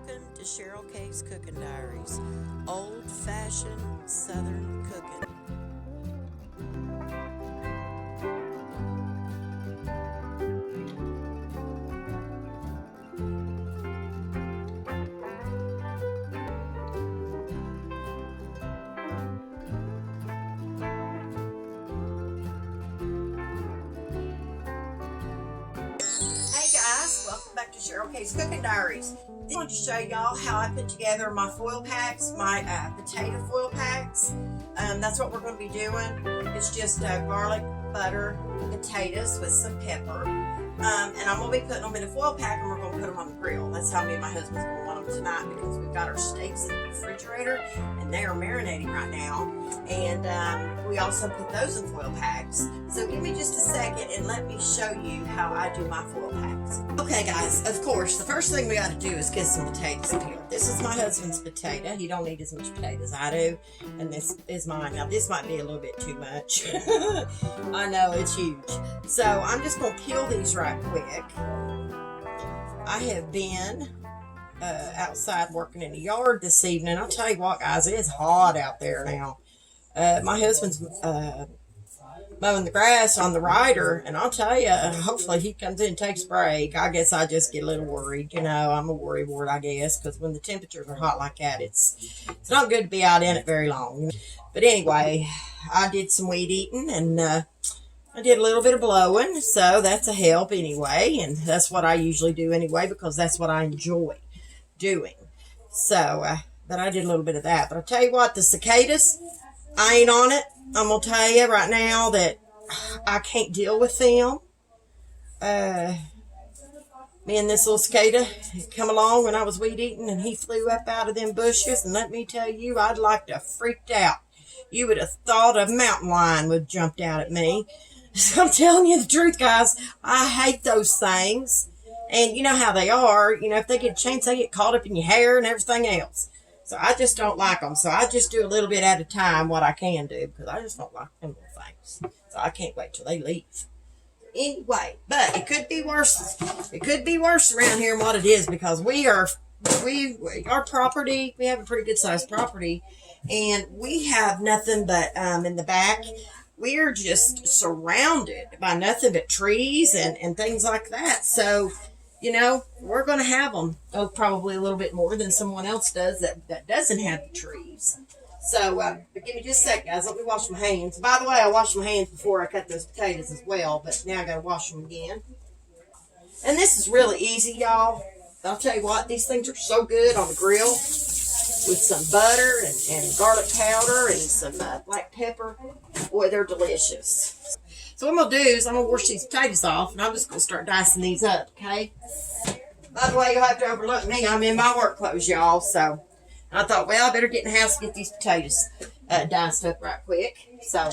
Welcome to Cheryl K's Cooking Diaries, old-fashioned Southern cooking. Hey guys, welcome back to Cheryl K's Cooking Diaries. I want to show y'all how I put together my foil packs, my potato foil packs. That's what we're going to be doing. It's just garlic, butter, potatoes with some pepper. And I'm going to be putting them in a foil pack and we're going to put them on the grill. That's how me and my husband's going to want them tonight because we've got our steaks in the refrigerator and they are marinating right now. And we also put those in foil packs. So give me just a second and let me show you how I do my foil packs. Okay guys, of course, the first thing we got to do is get some potatoes peeled. This is my husband's potato. He don't eat as much potato as I do. And this is mine. Now this might be a little bit too much. I know, it's huge. So I'm just going to peel these right quick. I have been outside working in the yard this evening. I'll tell you what guys, it is hot out there now. My husband's mowing the grass on the rider, and I'll tell you, hopefully he comes in and takes a break. I guess I just get a little worried. You know, I'm a worry wart, I guess, because when the temperatures are hot like that, it's not good to be out in it very long. But anyway, I did some weed eating, and I did a little bit of blowing, so that's a help anyway, and that's what I usually do anyway, because that's what I enjoy doing. So, but I did a little bit of that. But I'll tell you what, the cicadas, I ain't on it. I'm going to tell you right now that I can't deal with them. Me and this little cicada come along when I was weed eating, and he flew up out of them bushes, and let me tell you, I'd like to have freaked out. You would have thought a mountain lion would have jumped out at me. So I'm telling you the truth, guys. I hate those things. And you know how they are. You know, if they get a chance, they get caught up in your hair and everything else. So I just don't like them. So I just do a little bit at a time what I can do, because I just don't like them little things. So I can't wait till they leave. Anyway, but it could be worse. It could be worse around here than what it is, because our property, we have a pretty good sized property, and we have nothing but in the back, we're just surrounded by nothing but trees and things like that. So, you know, we're going to have them. Oh, probably a little bit more than someone else does that doesn't have the trees. So, but give me just a sec, guys. Let me wash my hands. By the way, I washed my hands before I cut those potatoes as well, but now I got to wash them again. And this is really easy, y'all. I'll tell you what, these things are so good on the grill with some butter and garlic powder and some black pepper. Boy, they're delicious. So what I'm going to do is I'm going to wash these potatoes off, and I'm just going to start dicing these up, okay? By the way, you'll have to overlook me. I'm in my work clothes, y'all. So I thought, well, I better get in the house and get these potatoes diced up right quick. So,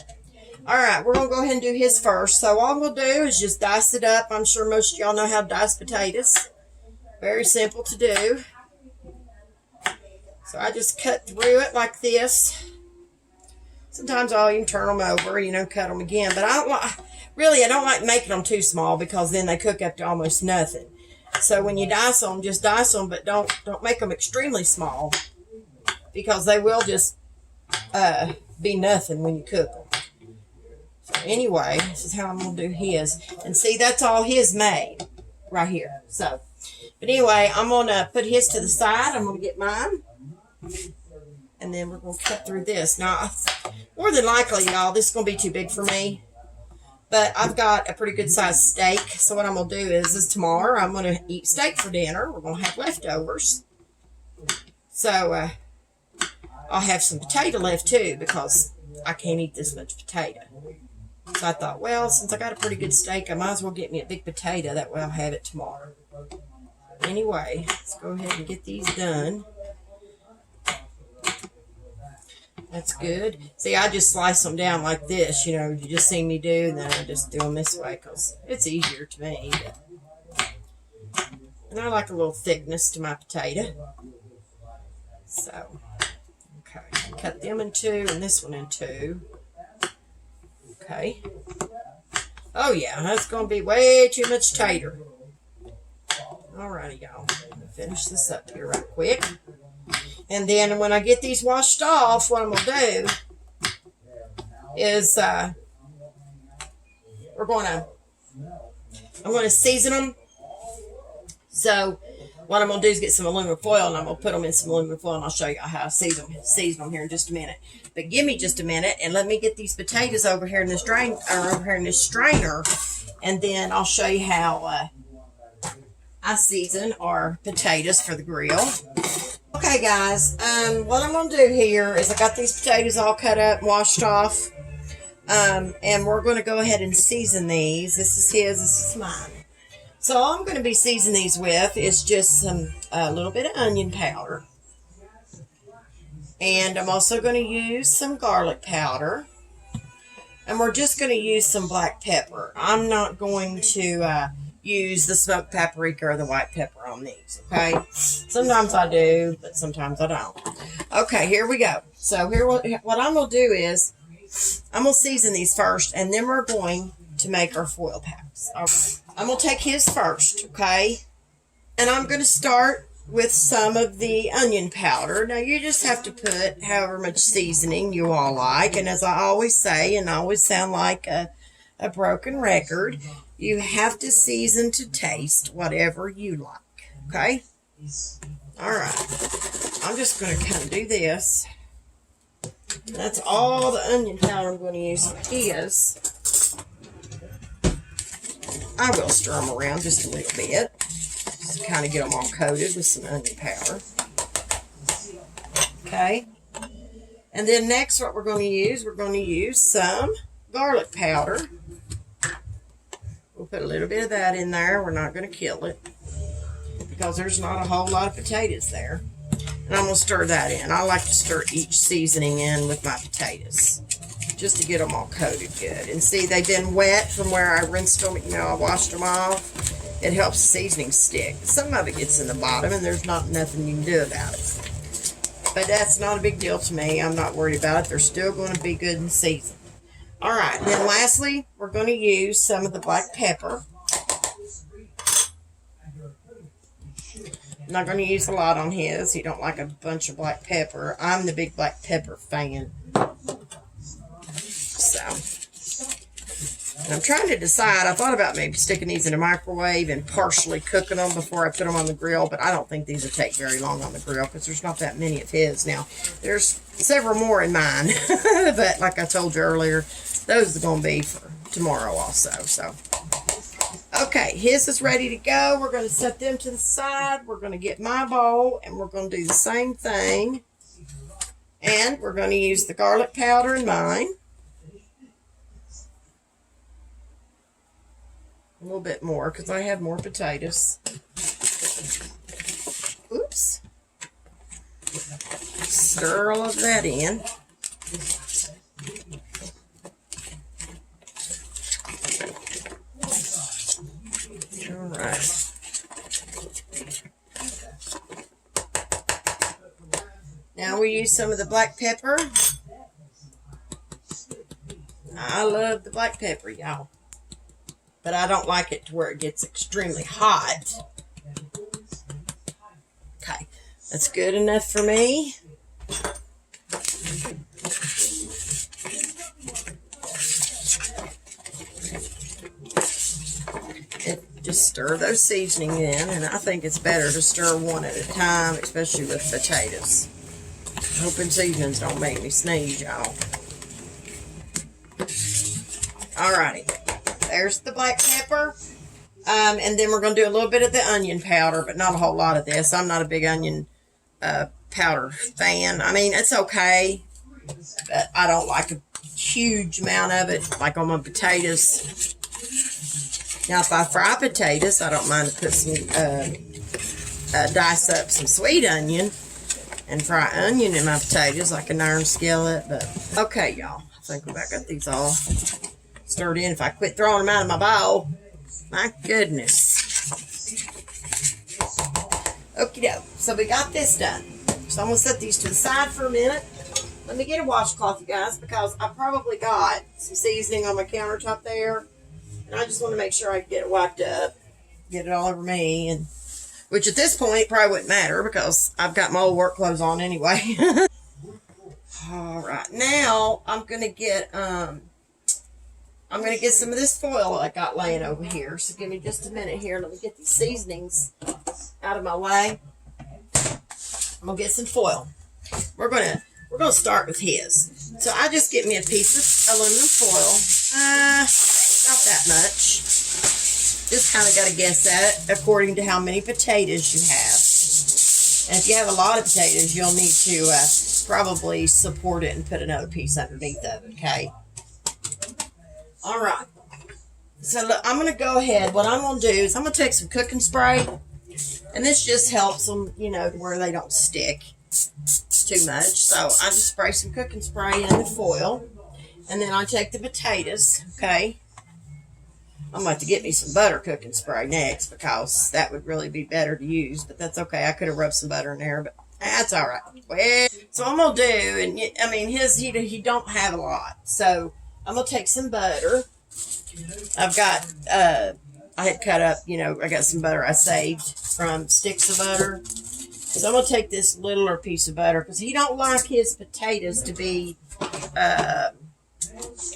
all right, we're going to go ahead and do his first. So all we'll do is just dice it up. I'm sure most of y'all know how to dice potatoes. Very simple to do. So I just cut through it like this. Sometimes I'll even turn them over, you know, cut them again. But I don't like making them too small, because then they cook up to almost nothing. So when you dice them, just dice them, but don't make them extremely small, because they will just be nothing when you cook them. So anyway, this is how I'm going to do his. And see, that's all his made right here. So, but anyway, I'm going to put his to the side. I'm going to get mine. And then we're going to cut through this. Now, more than likely, y'all, this is going to be too big for me. But I've got a pretty good sized steak. So what I'm going to do is tomorrow I'm going to eat steak for dinner. We're going to have leftovers. So I'll have some potato left too, because I can't eat this much potato. So I thought, well, since I got a pretty good steak, I might as well get me a big potato. That way I'll have it tomorrow. Anyway, let's go ahead and get these done. That's good. See, I just slice them down like this, you know, you just see me do, and then I just do them this way, because it's easier to me. And I like a little thickness to my potato. So, okay, cut them in two, and this one in two. Okay. Oh, yeah, that's going to be way too much tater. Alrighty, y'all. finish this up here right quick. And then when I get these washed off, what I'm going to do is I'm going to season them. So what I'm going to do is get some aluminum foil, and I'm going to put them in some aluminum foil, and I'll show you how I season them here in just a minute. But give me just a minute, and let me get these potatoes over here in this strainer, and then I'll show you how I season our potatoes for the grill. Okay, guys, what I'm going to do here is I got these potatoes all cut up and washed off, and we're going to go ahead and season these. This is his, this is mine. So all I'm going to be seasoning these with is just a little bit of onion powder. And I'm also going to use some garlic powder. And we're just going to use some black pepper. I'm not going to use the smoked paprika or the white pepper on these, okay? Sometimes I do, but sometimes I don't. Okay, here we go. So here, what I'm going to do is I'm going to season these first, and then we're going to make our foil packs. I'm going to take his first, okay? And I'm going to start with some of the onion powder. Now, you just have to put however much seasoning you all like. And as I always say, and I always sound like a broken record, you have to season to taste whatever you like, okay? All right. I'm just going to kind of do this. That's all the onion powder I'm going to use for his. I will stir them around just a little bit. Just kind of get them all coated with some onion powder. Okay. And then next what we're going to use some garlic powder. We'll put a little bit of that in there. We're not going to kill it because there's not a whole lot of potatoes there. And I'm going to stir that in. I like to stir each seasoning in with my potatoes, just to get them all coated good. And see, they've been wet from where I rinsed them, I washed them off. It helps the seasoning stick. Some of it gets in the bottom, and there's nothing you can do about it. But that's not a big deal to me. I'm not worried about it. They're still going to be good and seasoned. All right, then lastly, we're going to use some of the black pepper. I'm not going to use a lot on his. He don't like a bunch of black pepper. I'm the big black pepper fan. And I'm trying to decide. I thought about maybe sticking these in a microwave and partially cooking them before I put them on the grill, but I don't think these will take very long on the grill because there's not that many of his. Now, there's several more in mine, but like I told you earlier, those are going to be for tomorrow also. So, okay, his is ready to go. We're going to set them to the side. We're going to get my bowl, and we're going to do the same thing. And we're going to use the garlic powder in mine. A little bit more because I have more potatoes. Oops. Stir all of that in. All right. Now we use some of the black pepper. I love the black pepper, y'all. But I don't like it to where it gets extremely hot. Okay, that's good enough for me. Just stir those seasoning in, and I think it's better to stir one at a time, especially with potatoes. Hoping seasonings don't make me sneeze, y'all. Alrighty. There's the black pepper. And then we're going to do a little bit of the onion powder, but not a whole lot of this. I'm not a big onion powder fan. I mean, it's okay, but I don't like a huge amount of it, like on my potatoes. Now, if I fry potatoes, I don't mind to put some, dice up some sweet onion and fry onion in my potatoes like an iron skillet. But, okay, y'all. I think I got these all stirred in. If I quit throwing them out of my bowl, my goodness. Okie doke. So we got this done. So I'm going to set these to the side for a minute. Let me get a washcloth, you guys, because I probably got some seasoning on my countertop there. And I just want to make sure I get it wiped up, get it all over me. And which at this point probably wouldn't matter because I've got my old work clothes on anyway. All right, now I'm gonna get some of this foil I got laying over here. So give me just a minute here. Let me get these seasonings out of my way. I'm gonna get some foil. We're gonna start with his. So I just get me a piece of aluminum foil. Not that much. Just kind of got to guess at it according to how many potatoes you have. And if you have a lot of potatoes, you'll need to probably support it and put another piece underneath of it, okay? All right. So look, I'm going to go ahead. What I'm going to do is I'm going to take some cooking spray. And this just helps them, you know, where they don't stick too much. So I just spray some cooking spray in the foil. And then I take the potatoes, okay? I'm going to have to get me some butter cooking spray next because that would really be better to use. But that's okay. I could have rubbed some butter in there, but that's all right. Well, so I'm going to do, and I mean, he don't have a lot. So I'm going to take some butter. I've got, I had cut up, you know, I got some butter I saved from sticks of butter. So I'm going to take this littler piece of butter because he don't like his potatoes to be,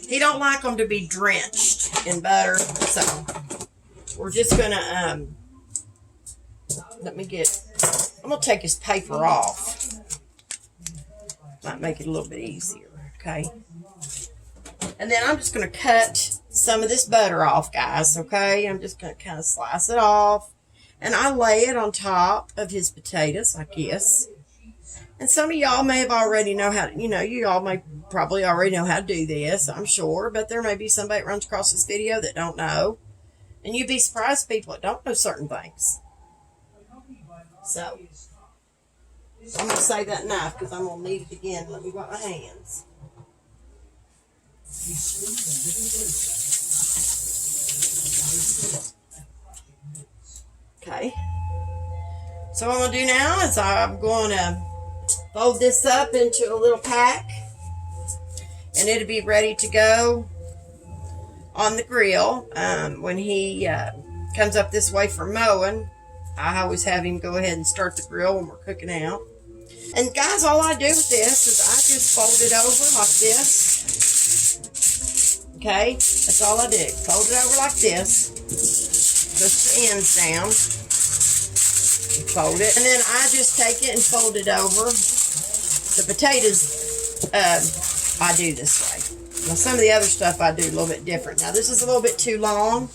he don't like them to be drenched in butter. So we're just going to, I'm going to take his paper off. Might make it a little bit easier, okay? And then I'm just going to cut some of this butter off, guys, okay? I'm just going to kind of slice it off. And I lay it on top of his potatoes, I guess. And some of y'all may have already know how to, you know, you all may probably already know how to do this, I'm sure. But there may be somebody that runs across this video that don't know. And you'd be surprised people that don't know certain things. So, I'm going to save that knife because I'm going to need it again. Let me wipe my hands. Okay. So what I'm going to do now is I'm going to fold this up into a little pack. And it'll be ready to go on the grill. When he comes up this way for mowing, I always have him go ahead and start the grill when we're cooking out. And guys, all I do with this is I just fold it over like this. Okay? That's all I do. Fold it over like this. Push the ends down. Fold it. And then I just take it and fold it over. The potatoes, I do this way. Now, some of the other stuff I do a little bit different. Now, this is a little bit too long.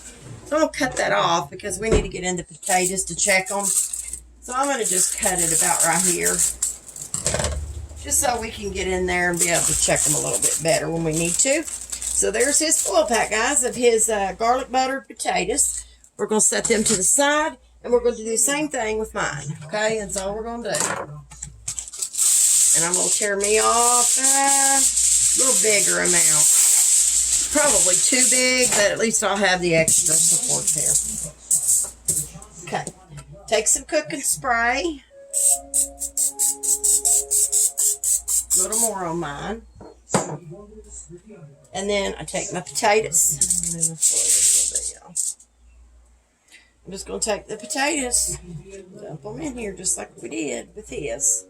So I'll cut that off because we need to get into potatoes to check them. So I'm going to just cut it about right here. Just so we can get in there and be able to check them a little bit better when we need to. So there's his foil pack, guys, of his garlic buttered potatoes. We're going to set them to the side. And we're going to do the same thing with mine. Okay? That's all we're going to do. And I'm going to tear me off a little bigger amount. Probably too big, but at least I'll have the extra support there. Okay. Take some cooking spray. A little more on mine. And then I take my potatoes. I'm just going to take the potatoes, dump them in here just like we did with his.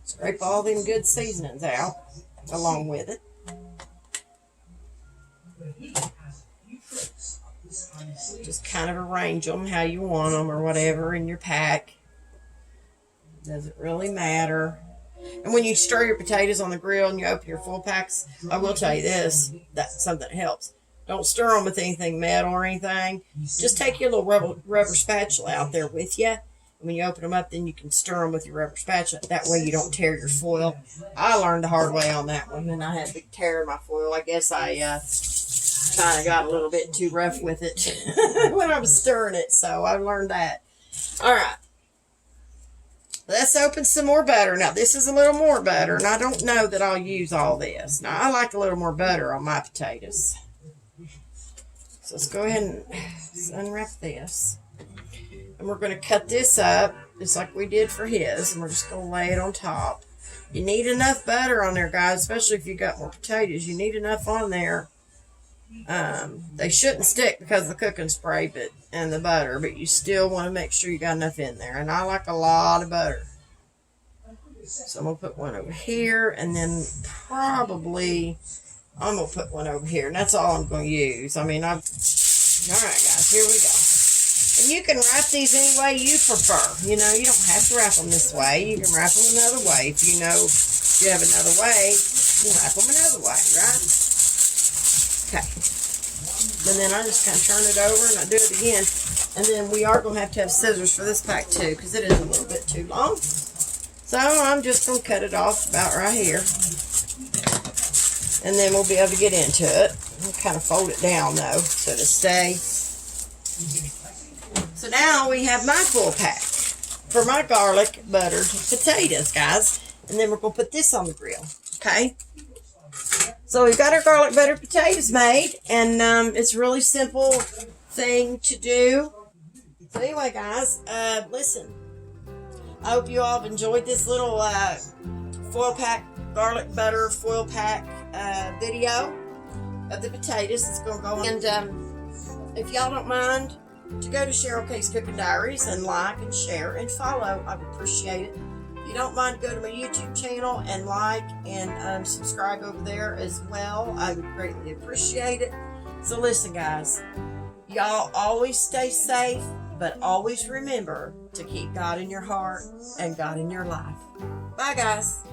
Scrape all them good seasonings out along with it. Just kind of arrange them how you want them or whatever in your pack. Doesn't really matter. And when you stir your potatoes on the grill and you open your full packs, I will tell you this, that's something that helps. Don't stir them with anything metal or anything. Just take your little rubber spatula out there with you. And when you open them up, then you can stir them with your rubber spatula. That way you don't tear your foil. I learned the hard way on that one, and I had a big tear in my foil. I guess I kind of got a little bit too rough with it when I was stirring it, so I learned that. All right. Let's open some more butter. Now, this is a little more butter, and I don't know that I'll use all this. Now, I like a little more butter on my potatoes. So let's go ahead and unwrap this. And we're going to cut this up just like we did for his. And we're just going to lay it on top. You need enough butter on there, guys, especially if you got more potatoes. You need enough on there They shouldn't stick because of the cooking spray and the butter, but you still want to make sure you got enough in there. And I like a lot of butter. So I'm going to put one over here, and then probably I'm going to put one over here. And that's all I'm going to use. I mean, all right, guys, here we go. And you can wrap these any way you prefer. You know, you don't have to wrap them this way. You can wrap them another way. If you know you have another way, you can wrap them another way, right? Okay. And then I just kind of turn it over and I do it again. And then we are going to have scissors for this pack too, because it is a little bit too long. So I'm just going to cut it off about right here. And then we'll be able to get into it. I'll kind of fold it down though, so to stay. So now we have my full pack for my garlic buttered potatoes, guys. And then we're going to put this on the grill, okay? So we've got our garlic buttered potatoes made, and it's a really simple thing to do. So anyway, guys, listen. I hope you all have enjoyed this little foil pack, garlic butter foil pack video of the potatoes. It's going to go on. And if y'all don't mind to go to Cheryl K's Cooking Diaries and like and share and follow, I would appreciate it. If you don't mind, go to my YouTube channel and like and subscribe over there as well. I would greatly appreciate it. So listen, guys, y'all always stay safe, but always remember to keep God in your heart and God in your life. Bye, guys.